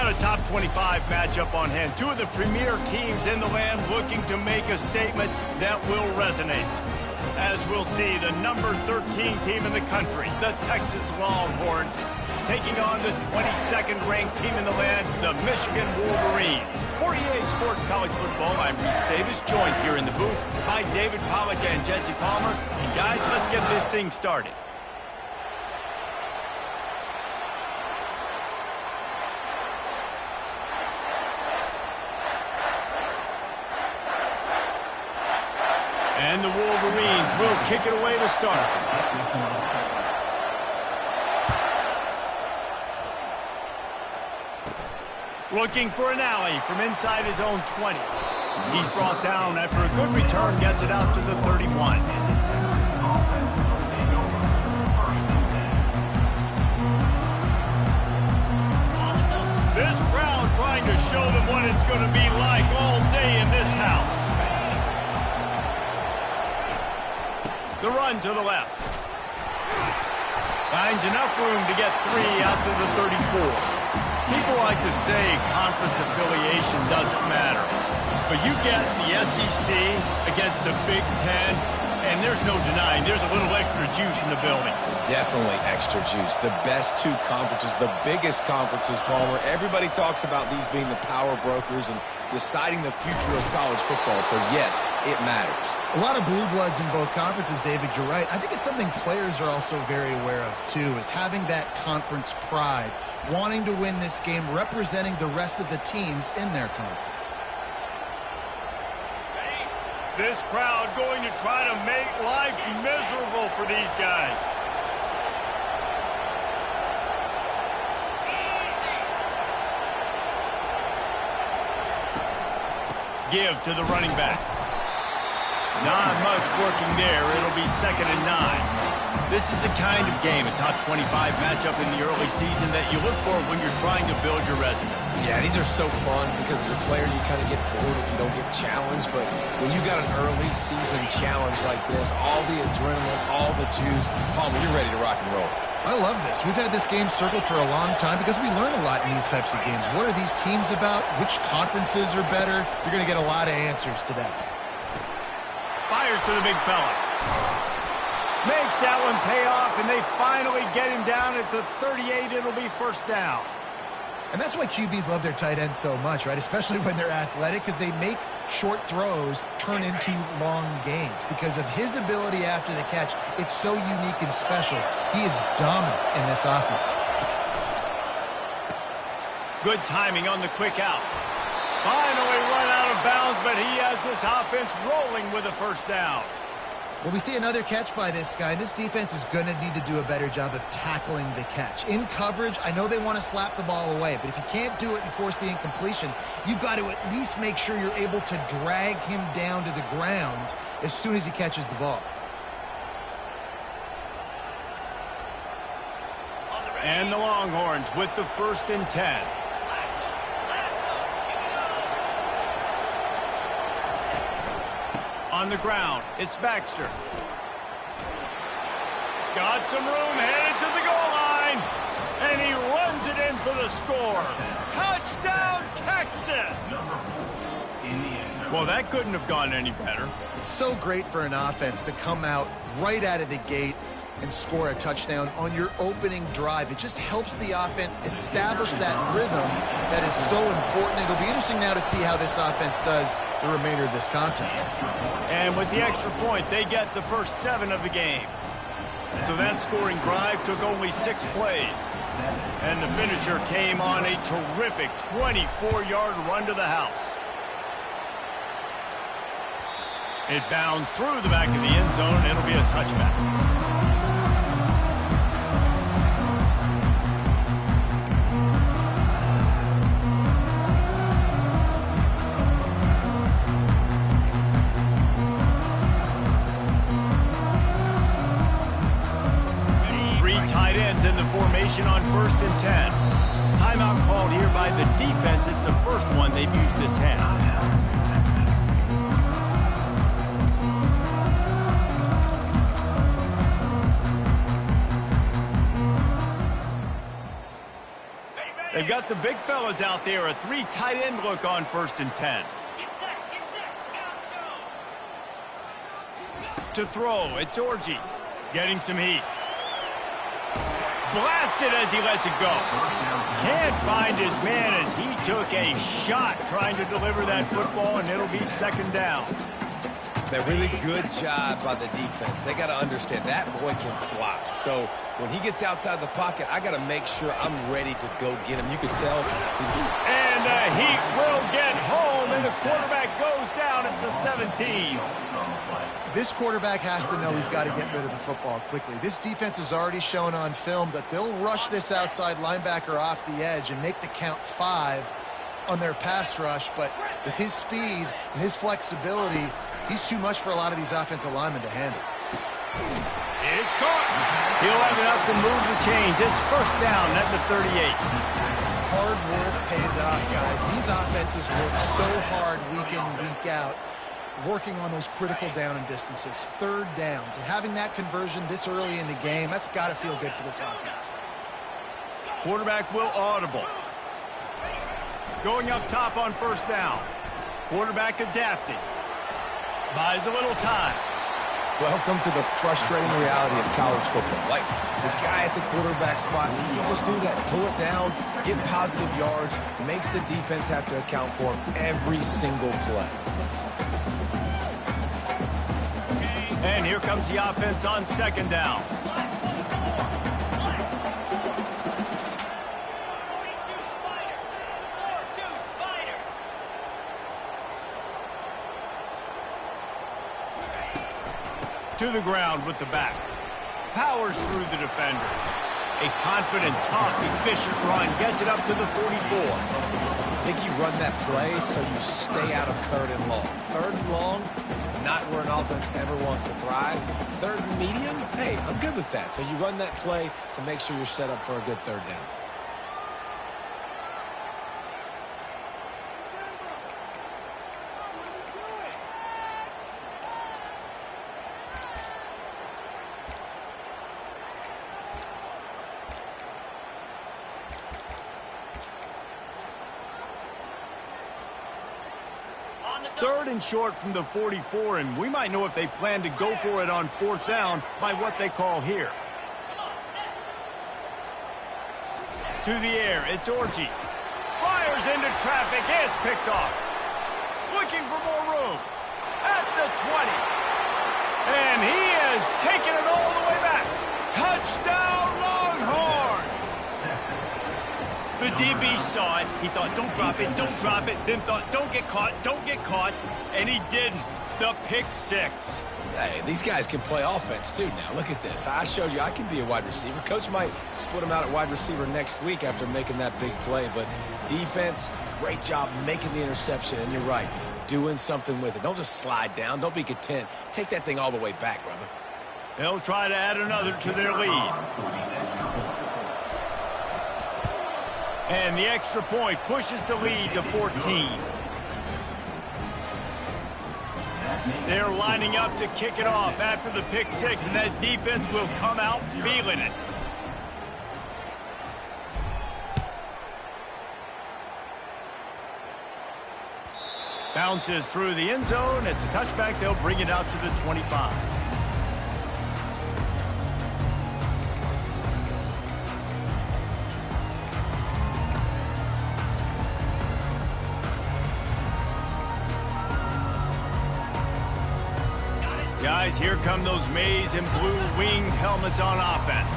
got a top 25 matchup on hand. Two of the premier teams in the land looking to make a statement that will resonate. As we'll see, the number 13 team in the country, the Texas Longhorns, taking on the 22nd ranked team in the land, the Michigan Wolverines. For EA Sports College Football, I'm Reese Davis, joined here in the booth by David Pollack and Jesse Palmer. And guys, let's get this thing started. And the Wolverines will kick it away to start. Looking for an alley from inside his own 20. He's brought down after a good return, gets it out to the 31. This crowd trying to show them what it's going to be like all day in this house. The run to the left. Finds enough room to get 3 out to the 34. People like to say conference affiliation doesn't matter. But you get the SEC against the Big Ten, and there's no denying there's a little extra juice in the building. Definitely extra juice. The best two conferences, the biggest conferences, Palmer. Everybody talks about these being the power brokers and deciding the future of college football. So, yes, it matters. A lot of blue bloods in both conferences, David, you're right. I think it's something players are also very aware of, too, is having that conference pride, wanting to win this game, representing the rest of the teams in their conference. This crowd going to try to make life miserable for these guys. Give to the running back. Not much working there. It'll be 2nd and 9. This is the kind of game, a top 25 matchup in the early season that you look for when you're trying to build your resume. Yeah, these are so fun because as a player you kind of get bored if you don't get challenged. But when you got an early season challenge like this, all the adrenaline, all the juice, Palmer, you're ready to rock and roll. I love this. We've had this game circled for a long time because we learn a lot in these types of games. What are these teams about? Which conferences are better? You're going to get a lot of answers today. Fires to the big fella. Makes that one pay off, and they finally get him down at the 38. It'll be 1st down. And that's why QBs love their tight ends so much, right? Especially when they're athletic, because they make short throws turn into long gains. Because of his ability after the catch, it's so unique and special. He is dominant in this offense. Good timing on the quick out. Finally run out of bounds, but he has this offense rolling with a 1st down. Well, we see another catch by this guy. This defense is going to need to do a better job of tackling the catch. In coverage, I know they want to slap the ball away, but if you can't do it and force the incompletion, you've got to at least make sure you're able to drag him down to the ground as soon as he catches the ball. And the Longhorns with the 1st and 10. On the ground, it's Baxter. Got some room, headed to the goal line. And he runs it in for the score. Touchdown, Texas! Well, that couldn't have gone any better. It's so great for an offense to come out right out of the gate and score a touchdown on your opening drive. It just helps the offense establish that rhythm that is so important. It'll be interesting now to see how this offense does the remainder of this contest. And with the extra point, they get the first 7 of the game. So that scoring drive took only 6 plays. And the finisher came on a terrific 24-yard run to the house. It bounds through the back of the end zone, and it'll be a touchback. In the formation on 1st and 10. Timeout called here by the defense. It's the first one they've used this half. They've got the big fellas out there, a 3 tight end look on 1st and 10. To throw, it's Orji. Getting some heat. Blasted as he lets it go. Can't find his man as he took a shot trying to deliver that football, and it'll be 2nd down. A really good job by the defense. They got to understand that boy can fly. So when he gets outside the pocket, I got to make sure I'm ready to go get him. You can tell. And the heat will get home, and the quarterback goes down at the 17. This quarterback has to know he's got to get rid of the football quickly. This defense has already shown on film that they'll rush this outside linebacker off the edge and make the count 5 on their pass rush. But with his speed and his flexibility, he's too much for a lot of these offensive linemen to handle. It's caught. He'll have enough to move the chains. It's 1st down at the 38. Hard work pays off, guys. These offenses work so hard week in, week out, working on those critical down and distances, 3rd downs. And having that conversion this early in the game, that's got to feel good for this offense. Quarterback will audible. Going up top on 1st down. Quarterback adapting. Buys a little time. Welcome to the frustrating reality of college football. Like, the guy at the quarterback spot, he can just do that. Pull it down, get positive yards, makes the defense have to account for him every single play. And here comes the offense on 2nd down. To the ground with the back. Powers through the defender. A confident, tough, efficient run gets it up to the 44. I think you run that play so you stay out of 3rd and long. 3rd and long is not where an offense ever wants to thrive. 3rd and medium, hey, I'm good with that. So you run that play to make sure you're set up for a good 3rd down. Third and short from the 44, and we might know if they plan to go for it on 4th down by what they call here. To the air, it's Orji. Fires into traffic, it's picked off. Looking for more room. At the 20. And he has taken it all the way back. Touchdown, Longhorns! The DB saw it. He thought, don't drop it, don't drop it. Then thought, don't get caught. And he didn't. The pick 6. Hey, these guys can play offense too now. Look at this. I showed you I can be a wide receiver. Coach might split him out at wide receiver next week after making that big play. But defense, great job making the interception. And you're right, doing something with it. Don't just slide down. Don't be content. Take that thing all the way back, brother. They'll try to add another to their lead. And the extra point pushes the lead to 14. They're lining up to kick it off after the pick 6, and that defense will come out feeling it. Bounces through the end zone. It's a touchback. They'll bring it out to the 25. Guys, here come those maize and blue winged helmets on offense.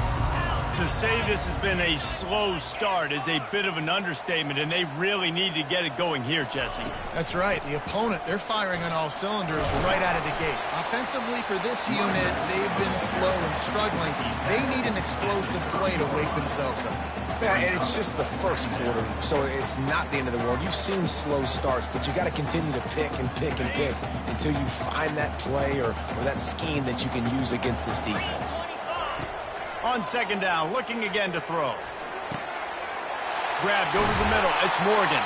To say this has been a slow start is a bit of an understatement, and they really need to get it going here, Jesse. That's right. The opponent, they're firing on all cylinders right out of the gate. Offensively, for this unit, they've been slow and struggling. They need an explosive play to wake themselves up. Yeah, and it's just the first quarter, so it's not the end of the world. You've seen slow starts, but you got to continue to pick and pick and pick until you find that play or that scheme that you can use against this defense. On 2nd down, looking again to throw. Grabbed over the middle. It's Morgan.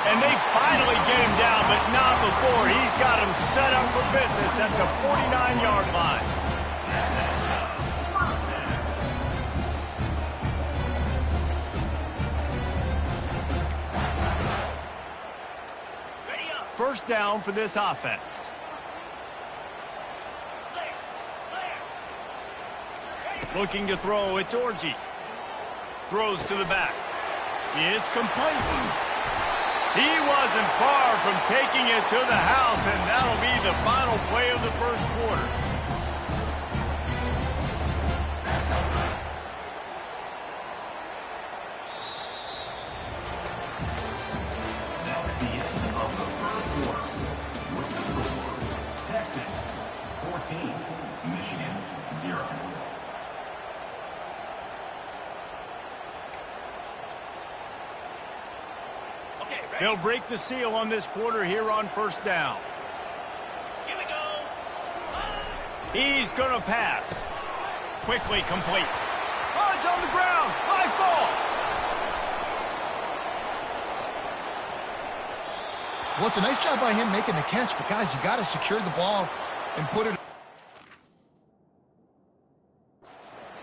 And they finally get him down, but not before. He's got him set up for business at the 49-yard line. first down for this offense. Looking to throw, it's Orji. Throws to the back. It's complete. He wasn't far from taking it to the house, and that'll be the final play of the first quarter. That's the end of the first quarter. With the score, Texas 14, Michigan 0. They'll break the seal on this quarter here on first down. Here we go. He's going to pass. Quickly complete. Oh, it's on the ground. Live ball. Well, it's a nice job by him making the catch, but guys, you got to secure the ball and put it.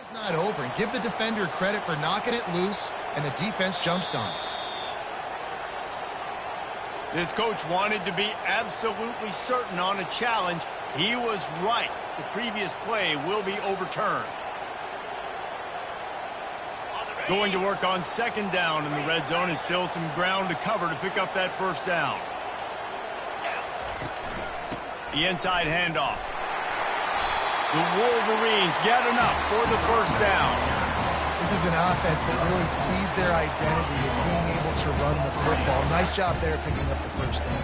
It's not over, and give the defender credit for knocking it loose, and the defense jumps on it. This coach wanted to be absolutely certain on a challenge. He was right. The previous play will be overturned. Going to work on second down in the red zone. Is still some ground to cover to pick up that first down. The inside handoff. The Wolverines get enough for the first down. This is an offense that really sees their identity as being able to run the football. Nice job there picking up the first down.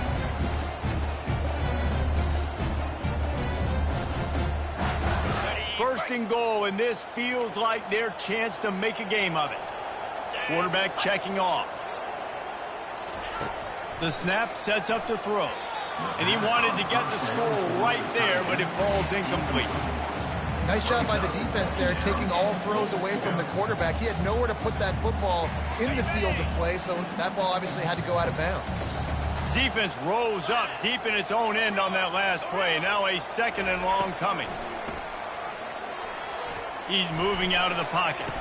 First and goal, and this feels like their chance to make a game of it. Quarterback checking off. The snap sets up to throw. And he wanted to get the score right there, but it falls incomplete. Nice job by the defense there, taking all throws away from the quarterback. He had nowhere to put that football in the field to play, so that ball obviously had to go out of bounds. Defense rose up deep in its own end on that last play. Now a second and long coming. He's moving out of the pocket.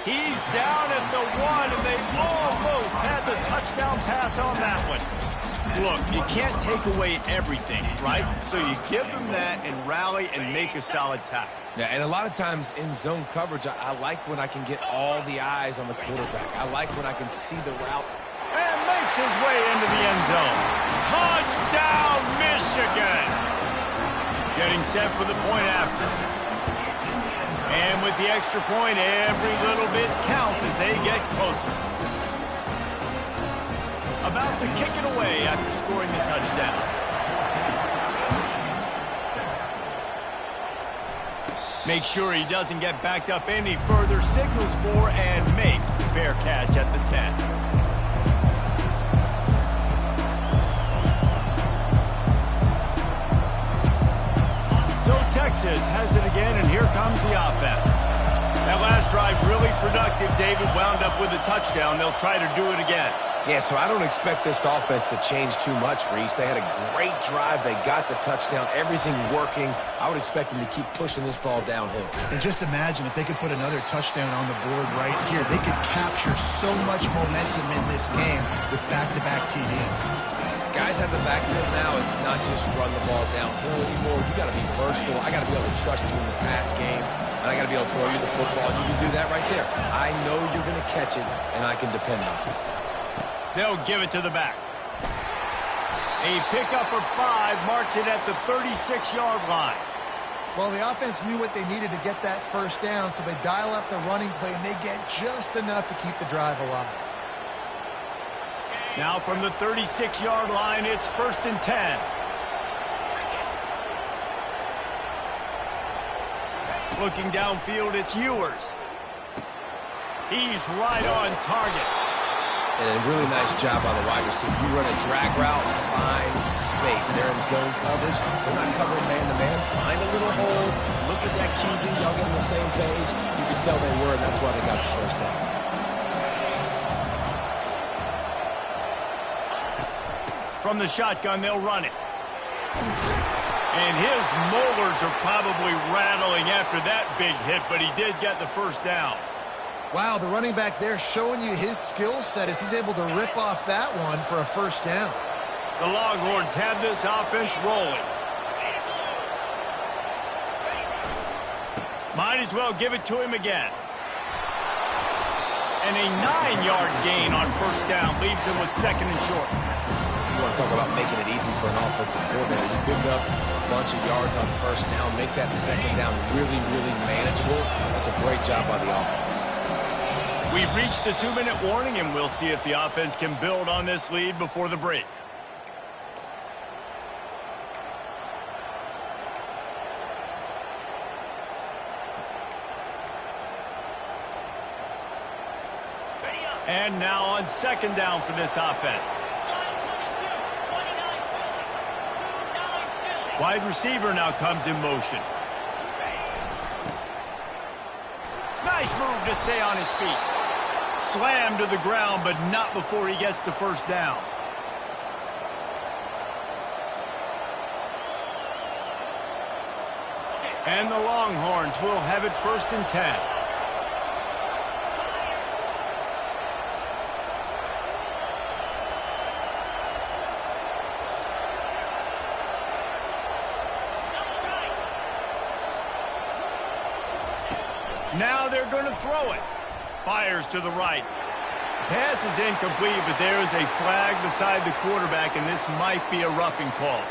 He's down at the 1, and they almost had the touchdown pass on that one. Look, you can't take away everything, right? So you give them that and rally and make a solid tackle. Yeah, and a lot of times in zone coverage, I like when I can get all the eyes on the quarterback. I like when I can see the route. And makes his way into the end zone. Touchdown, Michigan! Getting set for the point after. And with the extra point, every little bit counts as they get closer. About to kick it away after scoring the touchdown. Make sure he doesn't get backed up any further, signals for and makes the fair catch at the 10. So Texas has it again, and here comes the offense. That last drive really productive. David wound up with a touchdown. They'll try to do it again. Yeah, so I don't expect this offense to change too much, Reese. They had a great drive. They got the touchdown. Everything working. I would expect them to keep pushing this ball downhill. And just imagine if they could put another touchdown on the board right here. They could capture so much momentum in this game with back-to-back TDs. Guys have the backfield now. It's not just run the ball downhill anymore. You got to be versatile. I got to be able to trust you in the pass game, and I got to be able to throw you the football. And you can do that right there. I know you're going to catch it, and I can depend on it. They'll give it to the back. A pickup of 5 marks it at the 36-yard line. Well, the offense knew what they needed to get that first down, so they dial up the running play, and they get just enough to keep the drive alive. Now from the 36-yard line, it's 1st and 10. Looking downfield, it's Ewers. He's right on target. And a really nice job by the wide receiver. You run a drag route, find space. They're in zone coverage. They're not covering man-to-man. Find a little hole. Look at that QB. Y'all get on the same page. You can tell they were, and that's why they got the first down. From the shotgun, they'll run it. And his molars are probably rattling after that big hit, but he did get the first down. Wow, the running back there showing you his skill set as he's able to rip off that one for a first down. The Longhorns have this offense rolling. Might as well give it to him again. And a 9-yard gain on first down leaves him with second and short. You want to talk about making it easy for an offensive coordinator. You pick up a bunch of yards on first down, make that second down really, really manageable. That's a great job by the offense. We've reached the 2-minute warning, and we'll see if the offense can build on this lead before the break. And now on second down for this offense. Wide receiver now comes in motion. Nice move to stay on his feet. Slammed to the ground, but not before he gets the first down. And the Longhorns will have it first and 10. Now they're going to throw it. Fires to the right. Pass is incomplete, but there is a flag beside the quarterback, and this might be a roughing call.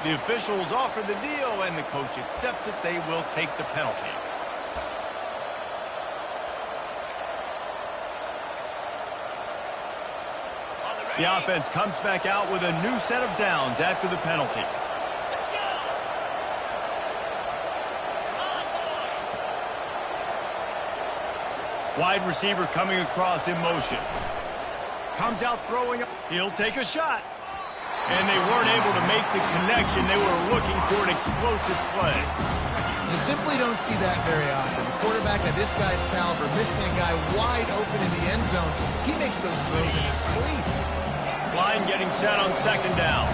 The officials offer the deal, and the coach accepts it. They will take the penalty. The offense comes back out with a new set of downs after the penalty. Wide receiver coming across in motion. Comes out throwing. He'll take a shot. And they weren't able to make the connection. They were looking for an explosive play. You simply don't see that very often. A quarterback of this guy's caliber missing a guy wide open in the end zone. He makes those throws in his sleep. Line getting set on second down.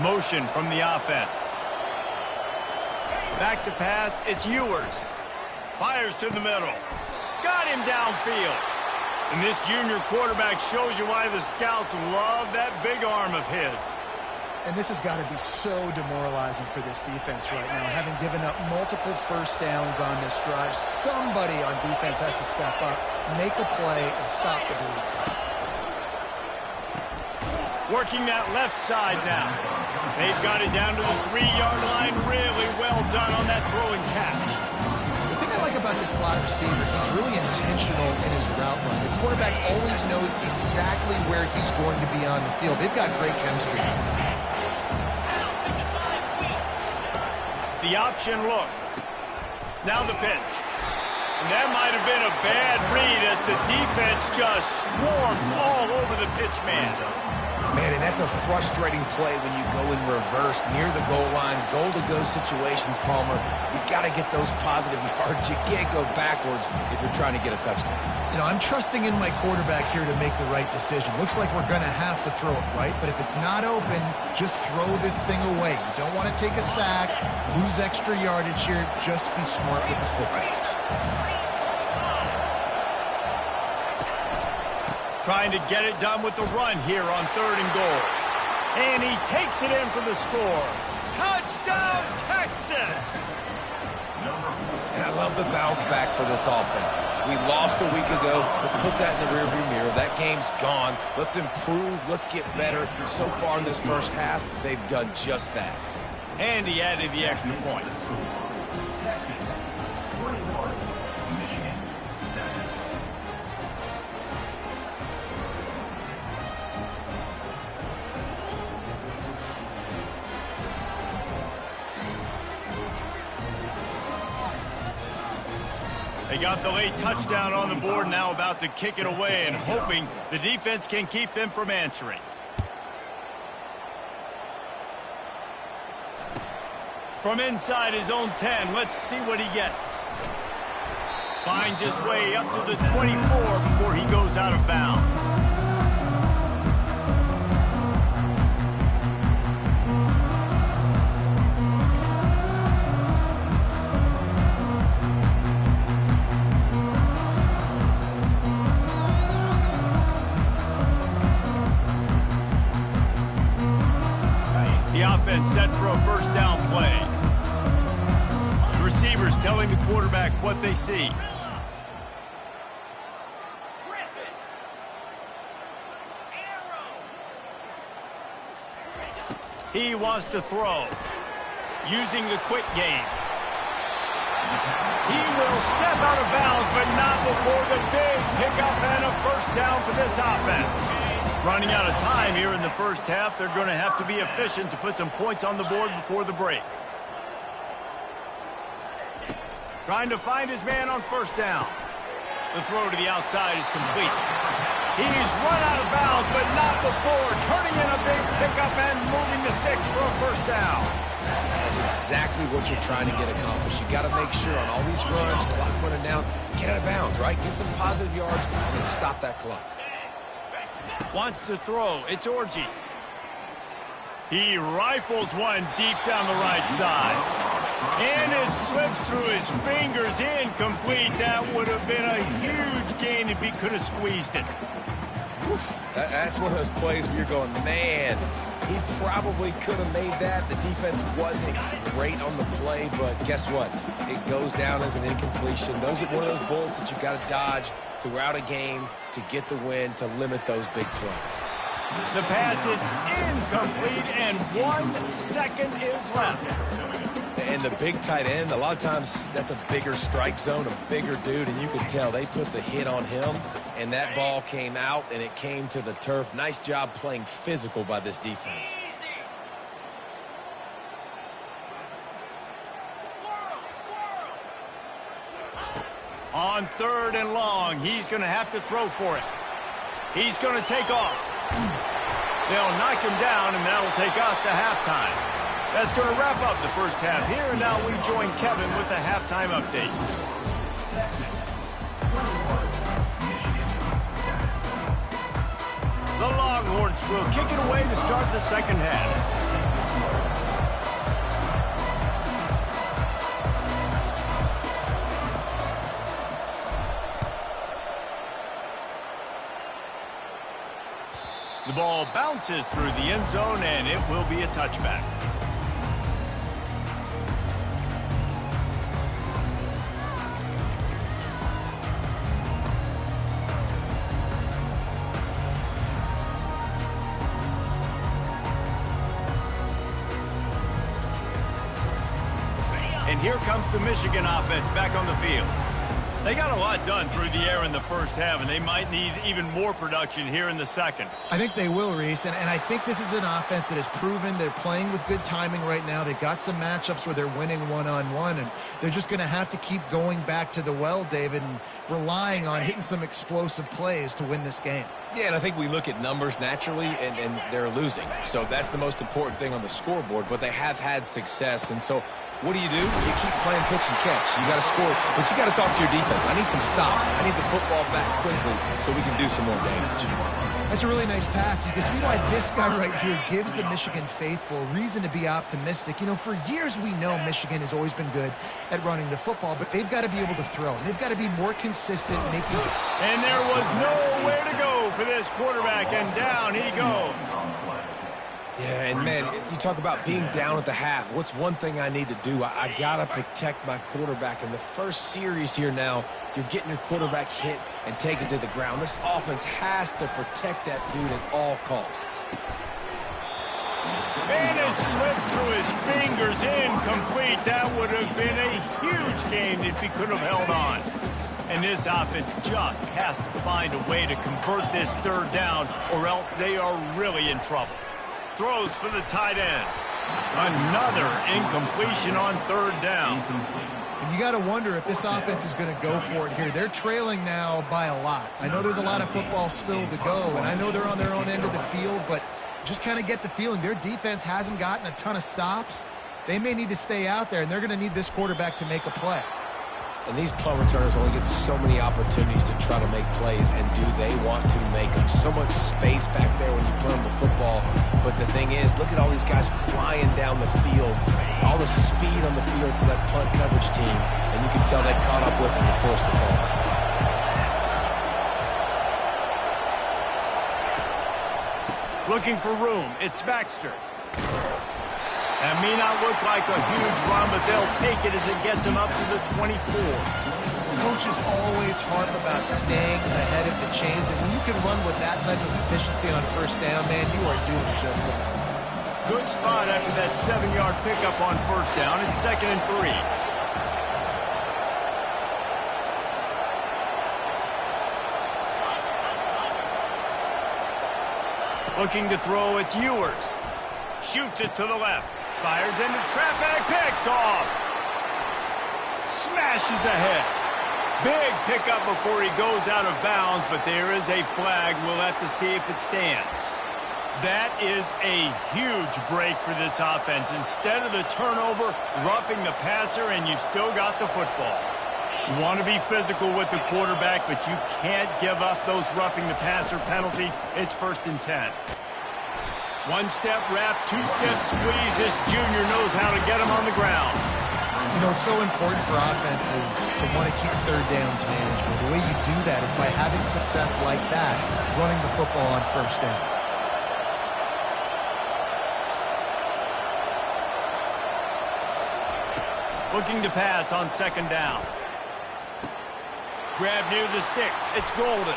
Motion from the offense. Back to pass, it's Ewers. Fires to the middle. Got him downfield. And this junior quarterback shows you why the scouts love that big arm of his. And this has got to be so demoralizing for this defense right now, having given up multiple first downs on this drive. Somebody on defense has to step up, make a play, and stop the bleed. Working that left side now. They've got it down to the 3-yard line. Really well done on that throwing catch. The thing I like about this slot receiver, he's really intentional in his route run. The quarterback always knows exactly where he's going to be on the field. They've got great chemistry. The option look. Now the pitch. And that might have been a bad read as the defense just swarms all over the pitch man. Man, and that's a frustrating play when you go in reverse near the goal line, goal-to-go situations, Palmer. You got to get those positive yards. You can't go backwards if you're trying to get a touchdown. You know, I'm trusting in my quarterback here to make the right decision. Looks like we're going to have to throw it, right? But if it's not open, just throw this thing away. You don't want to take a sack, lose extra yardage here. Just be smart with the football. Trying to get it done with the run here on 3rd and goal. And he takes it in for the score. Touchdown, Texas! And I love the bounce back for this offense. We lost a week ago. Let's put that in the rearview mirror. That game's gone. Let's improve. Let's get better. So far in this first half, they've done just that. And he added the extra point. Texas 21, Michigan 7. They got the late touchdown on the board, now about to kick it away and hoping the defense can keep them from answering. From inside his own 10, let's see what he gets. Finds his way up to the 24 before he goes out of bounds. and set for a first down play. Receivers telling the quarterback what they see. He wants to throw, using the quick game. He will step out of bounds, but not before the big pickup and a first down for this offense. Running out of time here in the first half, they're going to have to be efficient to put some points on the board before the break. Trying to find his man on first down. The throw to the outside is complete. He's run out of bounds, but not before turning in a big pickup and moving the sticks for a first down. That's exactly what you're trying to get accomplished. You got to make sure on all these runs, clock running down, get out of bounds, right? Get some positive yards and then stop that clock. Wants to throw. It's Orji. He rifles one deep down the right side. And it slips through his fingers, incomplete. That would have been a huge gain if he could have squeezed it. That's one of those plays where you're going, man, he probably could have made that. The defense wasn't great on the play, but guess what? It goes down as an incompletion. Those are one of those bullets that you've got to dodge throughout a game to get the win, to limit those big plays. The pass is incomplete, and 1 second is left. And the big tight end, a lot of times that's a bigger strike zone, a bigger dude, and you can tell they put the hit on him, and that ball came out, and it came to the turf. Nice job playing physical by this defense. On 3rd and long, he's going to have to throw for it. He's going to take off. They'll knock him down, and that'll take us to halftime. That's going to wrap up the first half here, and now we join Kevin with the halftime update. The Longhorns will kick it away to start the second half. The ball bounces through the end zone, and it will be a touchback. And here comes the Michigan offense back on the field. They got a lot done through the air in the first half, and they might need even more production here in the second. I think they will, Reese, and I think this is an offense that has proven they're playing with good timing right now. They've got some matchups where they're winning one-on-one, and they're just going to have to keep going back to the well, David, and relying on hitting some explosive plays to win this game. Yeah, and I think we look at numbers naturally, and they're losing. So that's the most important thing on the scoreboard, but they have had success, and so what do? You keep playing pitch and catch. You got to score, but you got to talk to your defense. I need some stops. I need the football back quickly so we can do some more damage. That's a really nice pass. You can see why this guy right here gives the Michigan faithful reason to be optimistic. You know, for years we know Michigan has always been good at running the football, but they've got to be able to throw. They've got to be more consistent making. And there was nowhere to go for this quarterback, and down he goes. Yeah, and man, you talk about being down at the half. What's one thing I need to do? I got to protect my quarterback. In the first series here now, you're getting your quarterback hit and taken to the ground. This offense has to protect that dude at all costs. And it slips through his fingers, incomplete. That would have been a huge gain if he could have held on. And this offense just has to find a way to convert this third down, or else they are really in trouble. Throws for the tight end. Another incompletion on third down. And you got to wonder if this offense is going to go for it here. They're trailing now by a lot. I know there's a lot of football still to go, and I know they're on their own end of the field, but just kind of get the feeling their defense hasn't gotten a ton of stops. They may need to stay out there, and they're going to need this quarterback to make a play. And these punt returners only get so many opportunities to try to make plays, and do they want to make them? So much space back there when you play them the football. But the thing is, look at all these guys flying down the field, all the speed on the field for that punt coverage team, and you can tell they caught up with them to force the fall. Looking for room, it's Baxter. That may not look like a huge run, but they'll take it as it gets them up to the 24. Coaches always harp about staying ahead of the chains, and when you can run with that type of efficiency on first down, man, you are doing just that. Good spot after that 7-yard pickup on first down. It's 2nd and 3. Looking to throw, it's Ewers. Shoots it to the left. Fires into traffic, picked off. Smashes ahead. Big pickup before he goes out of bounds, but there is a flag. We'll have to see if it stands. That is a huge break for this offense. Instead of the turnover, roughing the passer, and you've still got the football. You want to be physical with the quarterback, but you can't give up those roughing the passer penalties. It's 1st and 10. One-step wrap, two-step squeeze. This junior knows how to get him on the ground. You know, it's so important for offenses to want to keep third downs management. The way you do that is by having success like that, running the football on first down. Looking to pass on 2nd down. Grab near the sticks. It's Golden.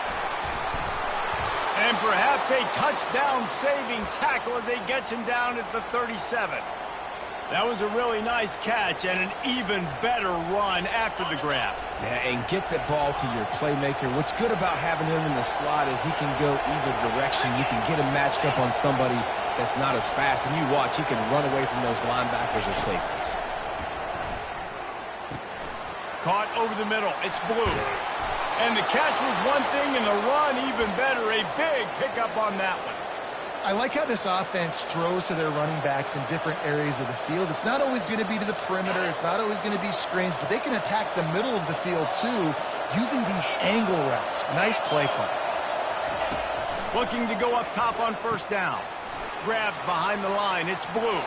And perhaps a touchdown-saving tackle as they get him down at the 37. That was a really nice catch and an even better run after the grab. Yeah, and get the ball to your playmaker. What's good about having him in the slot is he can go either direction. You can get him matched up on somebody that's not as fast, and you watch, he can run away from those linebackers or safeties. Caught over the middle. It's Blue. And the catch was one thing, and the run even better. A big pickup on that one. I like how this offense throws to their running backs in different areas of the field. It's not always going to be to the perimeter. It's not always going to be screens, but they can attack the middle of the field, too, using these angle routes. Nice play call. Looking to go up top on first down. Grabbed behind the line. It's Blue.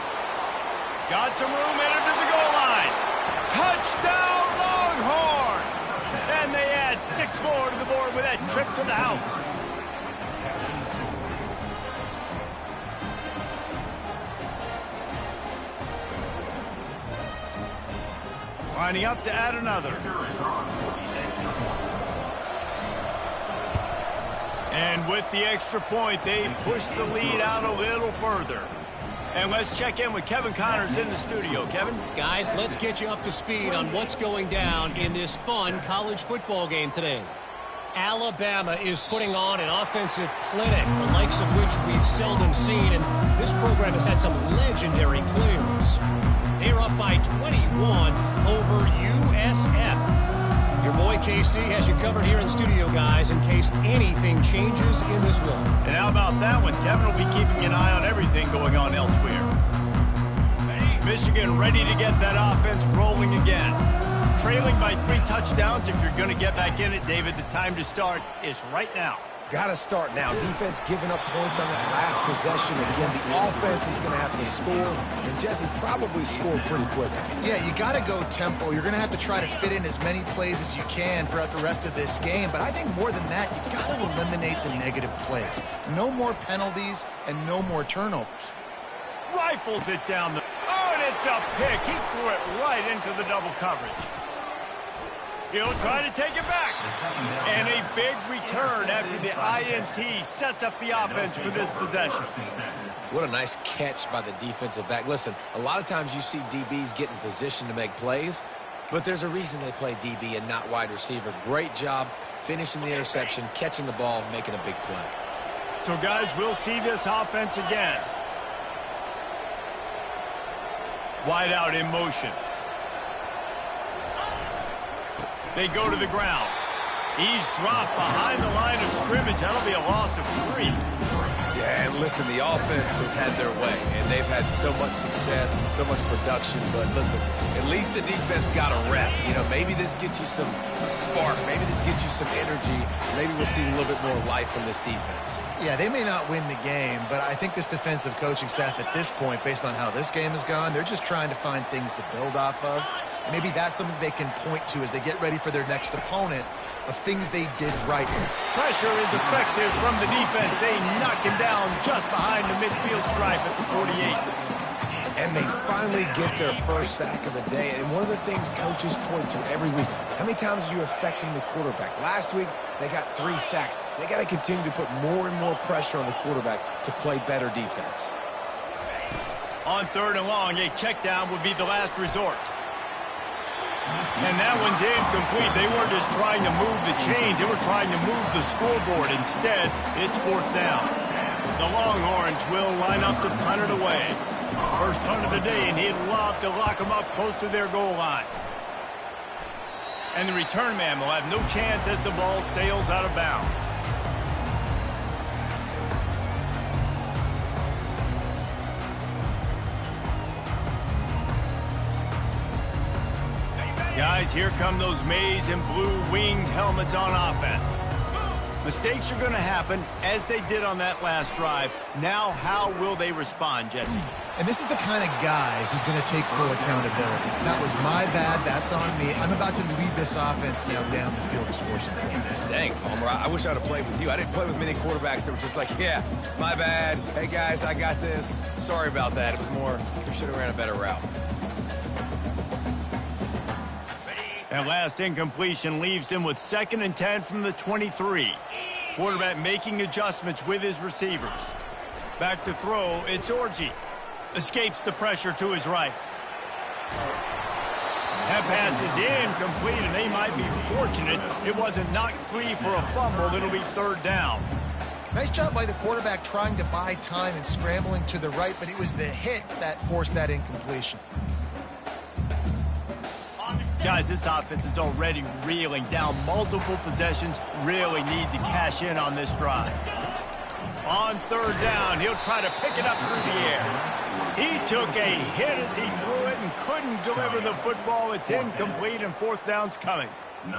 Got some room, headed to the goal line. Touchdown, Longhorns! And they add 6 more to the board with that trip to the house. Lining up to add another. And with the extra point, they push the lead out a little further. And let's check in with Kevin Connors in the studio. Kevin? Guys, let's get you up to speed on what's going down in this fun college football game today. Alabama is putting on an offensive clinic, the likes of which we've seldom seen, and this program has had some legendary players. They're up by 21 over USF. Your boy KC has you covered here in studio, guys, in case anything changes in this one. And how about that one? Kevin will be keeping an eye on everything going on elsewhere. Michigan ready to get that offense rolling again. Trailing by 3 touchdowns. If you're going to get back in it, David, the time to start is right now. Got to start now. Defense giving up points on that last possession. Again, the offense is going to have to score, and Jesse probably scored pretty quickly. Yeah, you got to go tempo. You're going to have to try to fit in as many plays as you can throughout the rest of this game. But I think more than that, you got to eliminate the negative plays. No more penalties and no more turnovers. Rifles it down the... Oh, and it's a pick. He threw it right into the double coverage. He'll try to take it back. And a big return after the INT sets up the offense for this possession. What a nice catch by the defensive back. Listen, a lot of times you see DBs get in position to make plays, but there's a reason they play DB and not wide receiver. Great job finishing the interception, catching the ball, making a big play. So, guys, we'll see this offense again. Wide out in motion. They go to the ground. He's dropped behind the line of scrimmage. That'll be a loss of 3. Yeah, and listen, the offense has had their way, and they've had so much success and so much production. But listen, at least the defense got a rep. You know, maybe this gets you some spark. Maybe this gets you some energy. Maybe we'll see a little bit more life from this defense. Yeah, they may not win the game, but I think this defensive coaching staff at this point, based on how this game has gone, they're just trying to find things to build off of. Maybe that's something they can point to as they get ready for their next opponent of things they did right. Pressure is effective from the defense. They knock him down just behind the midfield stripe at the 48. And they finally get their first sack of the day. And one of the things coaches point to every week, how many times are you affecting the quarterback? Last week, they got 3 sacks. They got to continue to put more and more pressure on the quarterback to play better defense. On 3rd and long, a check down would be the last resort. And that one's incomplete. They weren't just trying to move the chains. They were trying to move the scoreboard. Instead, it's 4th down. The Longhorns will line up to punt it away. First punt of the day, and he'd love to lock them up close to their goal line. And the return man will have no chance as the ball sails out of bounds. Guys, here come those maize and blue winged helmets on offense. Mistakes are going to happen, as they did on that last drive. Now, how will they respond, Jesse? And this is the kind of guy who's going to take full accountability. That was my bad. That's on me. I'm about to lead this offense now down the field to score some points. Dang, Palmer, I wish I would have played with you. I didn't play with many quarterbacks that were just like, yeah, my bad. Hey, guys, I got this. Sorry about that. It was more, we should have ran a better route. That last incompletion leaves him with 2nd and 10 from the 23. Quarterback making adjustments with his receivers. Back to throw, it's Orji. Escapes the pressure to his right. That pass is incomplete, and they might be fortunate it wasn't knocked free for a fumble. It'll be 3rd down. Nice job by the quarterback trying to buy time and scrambling to the right, but it was the hit that forced that incompletion. Guys, this offense is already reeling down multiple possessions. Really need to cash in on this drive. On 3rd down, he'll try to pick it up through the air. He took a hit as he threw it and couldn't deliver the football. It's incomplete, and 4th down's coming.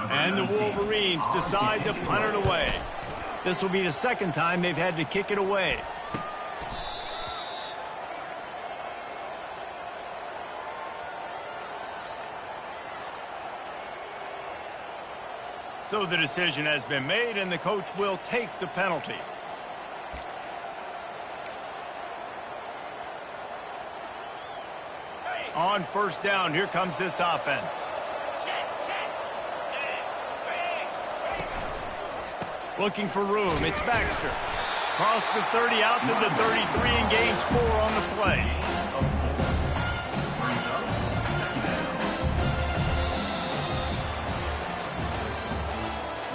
And the Wolverines decide to punt it away. This will be the 2nd time they've had to kick it away. So the decision has been made, and the coach will take the penalty. On 1st down, here comes this offense. Looking for room, it's Baxter. Cross the 30 out to the 33 and gains 4 on the play.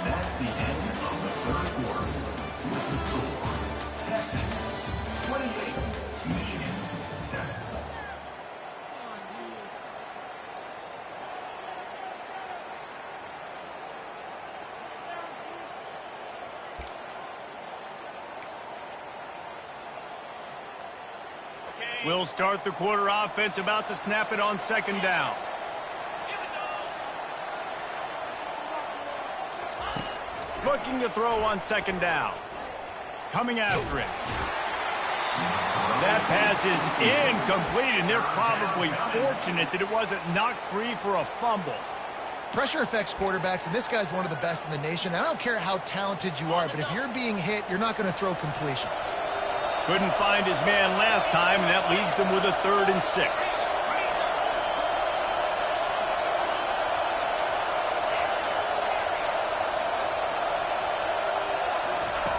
That's the end of the 3rd quarter. With the score, Texas 28, Michigan 7. We'll start the quarter offense, about to snap it on 2nd down. Looking to throw on 2nd down. Coming after it. That pass is incomplete, and they're probably fortunate that it wasn't knocked free for a fumble. Pressure affects quarterbacks, and this guy's one of the best in the nation. I don't care how talented you are, but if you're being hit, you're not going to throw completions. Couldn't find his man last time, and that leaves him with a 3rd and 6.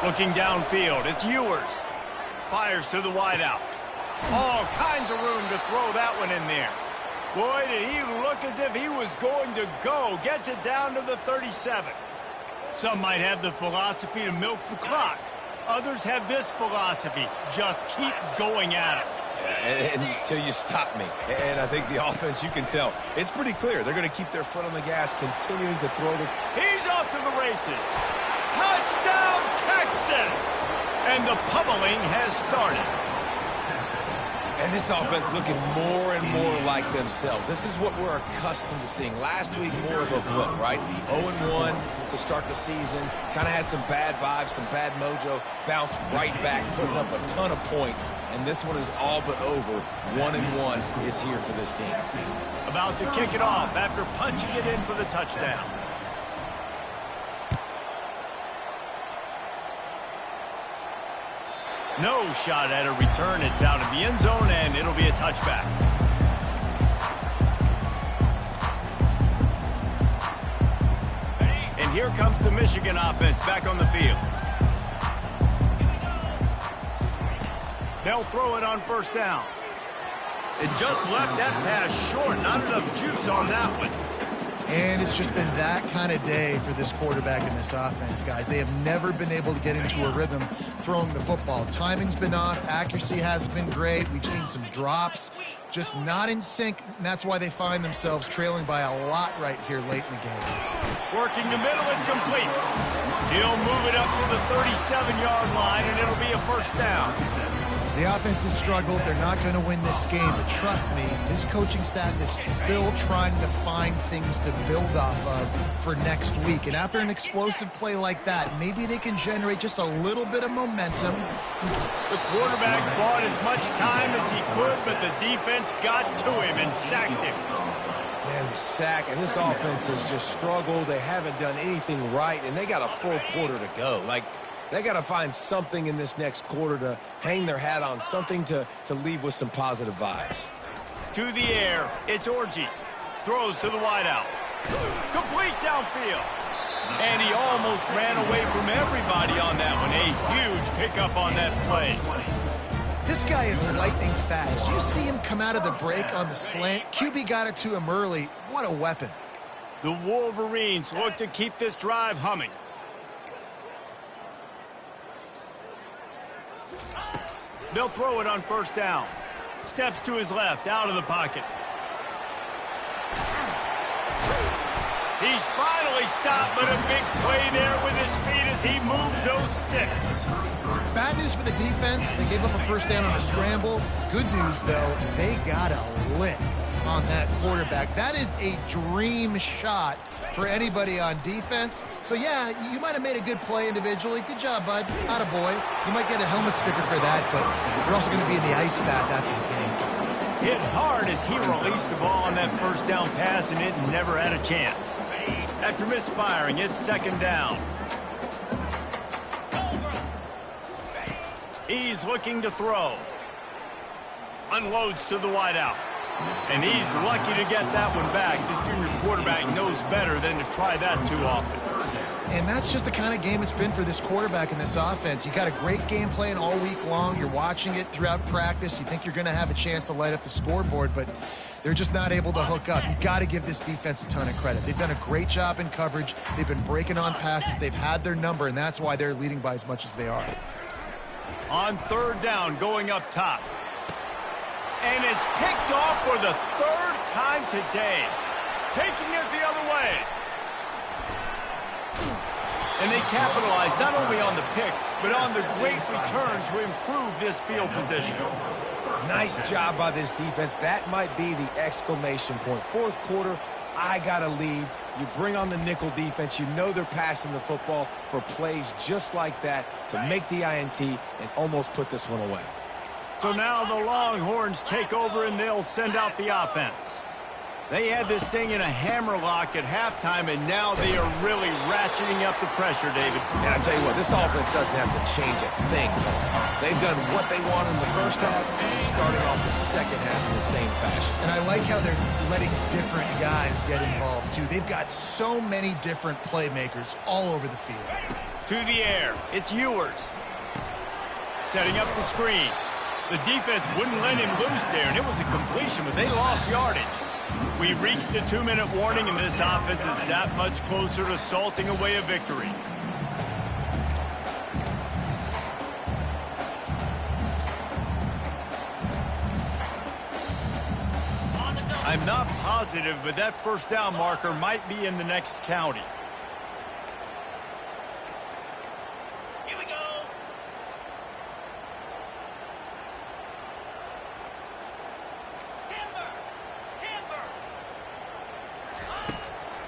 Looking downfield, it's Ewers. Fires to the wideout. All kinds of room to throw that one in there. Boy, did he look as if he was going to go. Gets it down to the 37. Some might have the philosophy to milk the clock. Others have this philosophy. Just keep going at it. Until you stop me. And I think the offense, you can tell, it's pretty clear. They're going to keep their foot on the gas, continuing to throw the... He's off to the races. Touchdown, Texas! And the pummeling has started. And this offense looking more and more like themselves. This is what we're accustomed to seeing. Last week, more of a blip, right? 0-1 to start the season. Kind of had some bad vibes, some bad mojo. Bounced right back, putting up a ton of points. And this one is all but over. 1-1 is here for this team. About to kick it off after punching it in for the touchdown. No shot at a return. It's out of the end zone, and it'll be a touchback. And here comes the Michigan offense back on the field. They'll throw it on first down. It just left that pass short. Not enough juice on that one. And it's just been that kind of day for this quarterback in this offense, guys. They have never been able to get into a rhythm throwing the football. Timing's been off. Accuracy hasn't been great. We've seen some drops. Just not in sync, and that's why they find themselves trailing by a lot right here late in the game. Working the middle, it's complete. He'll move it up to the 37-yard line, and it'll be a first down. The offense has struggled. They're not going to win this game, but trust me, this coaching staff is still trying to find things to build off of for next week. And after an explosive play like that, maybe they can generate just a little bit of momentum. The quarterback bought as much time as he could, but the defense got to him and sacked him. Man, the sack, and this offense has just struggled. They haven't done anything right, and they got a full quarter to go. They got to find something in this next quarter to hang their hat on, something to leave with some positive vibes. To the air, it's Orji. Throws to the wideout. Complete downfield. And he almost ran away from everybody on that one. A huge pickup on that play. This guy is lightning fast. You see him come out of the break on the slant. QB got it to him early. What a weapon. The Wolverines look to keep this drive humming. They'll throw it on first down. Steps to his left, out of the pocket. He's finally stopped, but a big play there with his feet as he moves those sticks. Bad news for the defense. They gave up a first down on a scramble. Good news, though, they got a lick on that quarterback. That is a dream shot for anybody on defense. So, yeah, you might have made a good play individually. Good job, bud. Attaboy. You might get a helmet sticker for that, but you're also going to be in the ice bath after the game. Hit hard as he released the ball on that first down pass, and it never had a chance. After misfiring, it's second down. He's looking to throw. Unloads to the wideout. And he's lucky to get that one back. This junior quarterback knows better than to try that too often. And that's just the kind of game it's been for this quarterback in this offense. You got a great game plan all week long. You're watching it throughout practice. You think you're going to have a chance to light up the scoreboard, but they're just not able to hook up. You got to give this defense a ton of credit. They've done a great job in coverage. They've been breaking on passes. They've had their number, and that's why they're leading by as much as they are. On third down, going up top. And it's picked off for the third time today. Taking it the other way. And they capitalize not only on the pick, but on the great return to improve this field position. Nice job by this defense. That might be the exclamation point. Fourth quarter, I got to lead. You bring on the nickel defense. You know they're passing the football for plays just like that to make the INT and almost put this one away. So now the Longhorns take over and they'll send out the offense. They had this thing in a hammerlock at halftime, and now they are really ratcheting up the pressure, David. And I tell you what, this offense doesn't have to change a thing. They've done what they want in the first half and starting off the second half in the same fashion. And I like how they're letting different guys get involved, too. They've got so many different playmakers all over the field. To the air, it's Ewers. Setting up the screen. The defense wouldn't let him loose there, and it was a completion, but they lost yardage. We reached the 2-minute warning, and this offense is that much closer to salting away a victory. I'm not positive, but that first down marker might be in the next county. Here we go.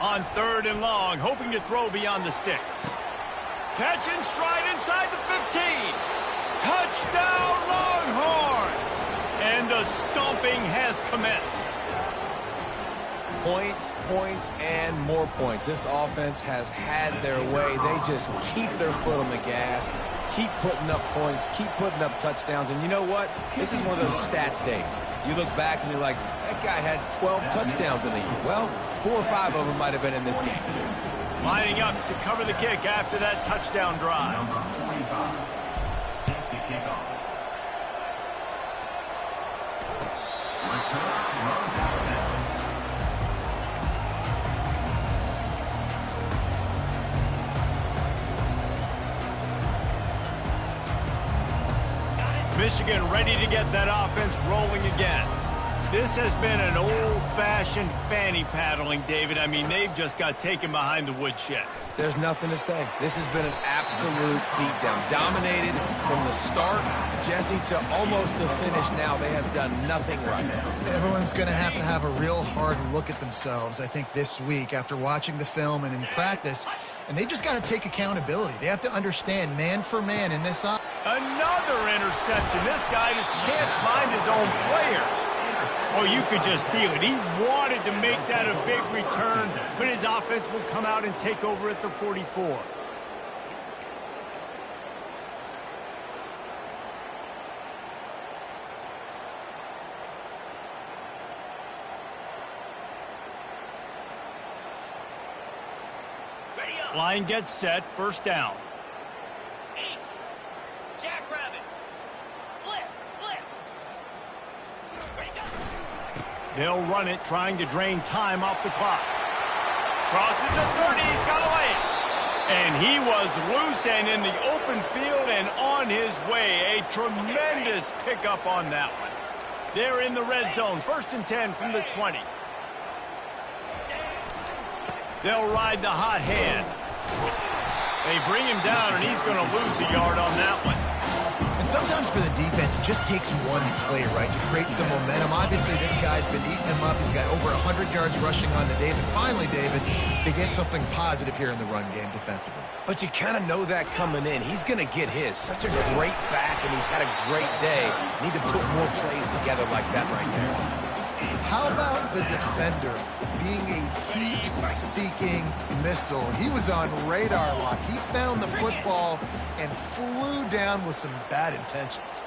On third and long, hoping to throw beyond the sticks. Catch and stride inside the 15. Touchdown, Longhorns! And the stomping has commenced. Points, points, and more points. This offense has had their way. They just keep their foot on the gas, keep putting up points, keep putting up touchdowns. And you know what? This is one of those stats days. You look back and you're like, that guy had 12 touchdowns in the year. Well, 4 or 5 of them might have been in this game. Lining up to cover the kick after that touchdown drive. Number 45, set to kick off. Return runs out of bounds. Michigan ready to get that offense rolling again. This has been an old-fashioned fanny paddling, David. I mean, they've just got taken behind the woodshed. There's nothing to say. This has been an absolute beatdown. Dominated from the start, Jesse, to almost the finish now. They have done nothing right. Everyone's going to have a real hard look at themselves, I think, this week after watching the film and in practice. And they've just got to take accountability. They have to understand man for man in this offense. Another interception. This guy just can't find his own players. Oh, you could just feel it. He wanted to make that a big return, but his offense will come out and take over at the 44. Line gets set, first down. Jackrabbit. Flip, flip. Ready, go. They'll run it, trying to drain time off the clock. Crosses the 30, he's got away. And he was loose and in the open field and on his way. A tremendous pickup on that one. They're in the red zone, 1st and 10 from the 20. They'll ride the hot hand. They bring him down, and he's going to lose a yard on that one. And sometimes for the defense, it just takes one play, right, to create some momentum. Obviously, this guy's been eating him up. He's got over 100 yards rushing on the day. But finally, David, they get something positive here in the run game defensively. But you kind of know that coming in. He's going to get his. Such a great back, and he's had a great day. Need to put more plays together like that right there. How about the defender being a heat-seeking missile? He was on radar lock. He found the football and flew down with some bad intentions.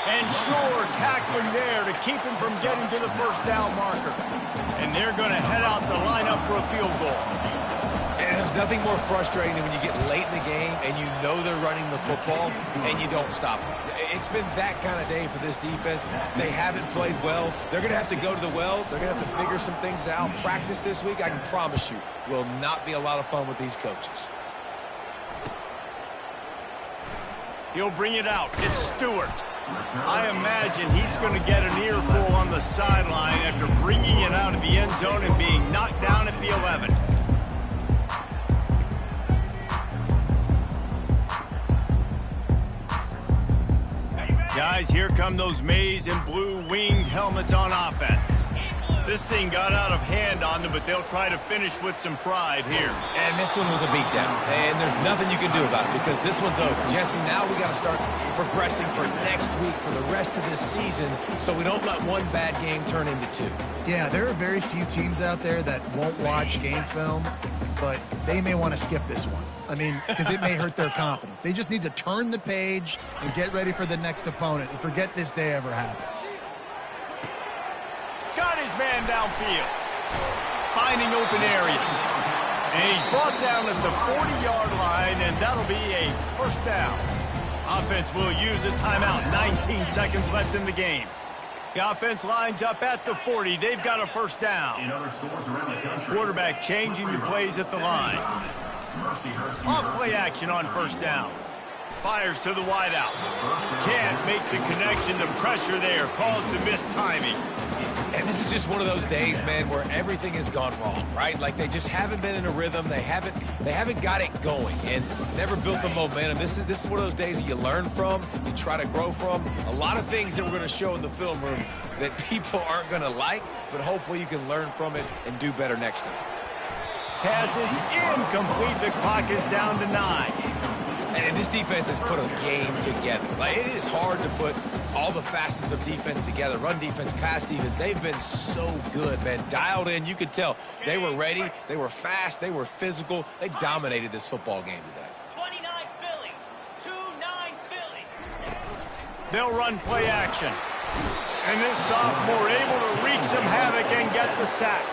And sure, tackling there to keep him from getting to the first down marker. And they're going to head out to line up for a field goal. And there's nothing more frustrating than when you get late in the game and you know they're running the football and you don't stop them. It's been that kind of day for this defense. They haven't played well. They're going to have to go to the well. They're going to have to figure some things out. Practice this week, I can promise you, will not be a lot of fun with these coaches. He'll bring it out. It's Stewart. I imagine he's going to get an earful on the sideline after bringing it out of the end zone and being knocked down at the 11. Guys, here come those maize and blue winged helmets on offense. This thing got out of hand on them, but they'll try to finish with some pride here. And this one was a beatdown. And there's nothing you can do about it because this one's over. Jesse, now we got to start progressing for next week, for the rest of this season, so we don't let one bad game turn into two. Yeah, there are very few teams out there that won't watch game film, but they may want to skip this one. I mean, because it may hurt their confidence. They just need to turn the page and get ready for the next opponent and forget this day ever happened. Got his man downfield. Finding open areas. And he's brought down at the 40-yard line, and that'll be a first down. Offense will use a timeout. 19 seconds left in the game. The offense lines up at the 40. They've got a first down. Quarterback changing the plays at the line. Off play action on first down. Fires to the wideout. Can't make the connection. The pressure there caused the missed timing. And this is just one of those days, man, where everything has gone wrong, right? Like they just haven't been in a rhythm. They haven't got it going and never built the momentum. This is one of those days that you learn from, you try to grow from. A lot of things that we're going to show in the film room that people aren't going to like, but hopefully you can learn from it and do better next time. Pass is incomplete. The clock is down to 9. And this defense has put a game together. Like, it is hard to put all the facets of defense together. Run defense, pass defense. They've been so good, man. Dialed in. You could tell they were ready. They were fast. They were physical. They dominated this football game today. 29 Philly. 2-9 Philly. They'll run play action. And this sophomore able to wreak some havoc and get the sack.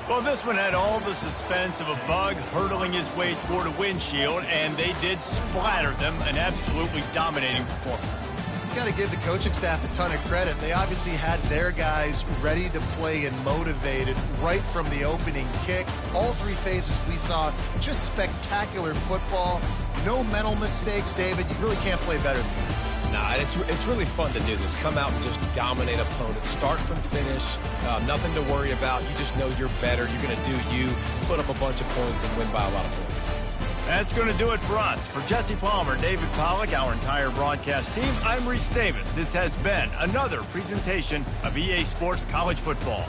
Well, this one had all the suspense of a bug hurtling his way toward a windshield, and they did splatter them. An absolutely dominating performance. You got to give the coaching staff a ton of credit. They obviously had their guys ready to play and motivated right from the opening kick. All three phases we saw just spectacular football. No mental mistakes, David. You really can't play better than that. Nah, it's really fun to do this. Come out and just dominate opponents. Start from finish. Nothing to worry about. You just know you're better. You're going to do you. Put up a bunch of points and win by a lot of points. That's going to do it for us. For Jesse Palmer, David Pollack, our entire broadcast team, I'm Reese Davis. This has been another presentation of EA Sports College Football.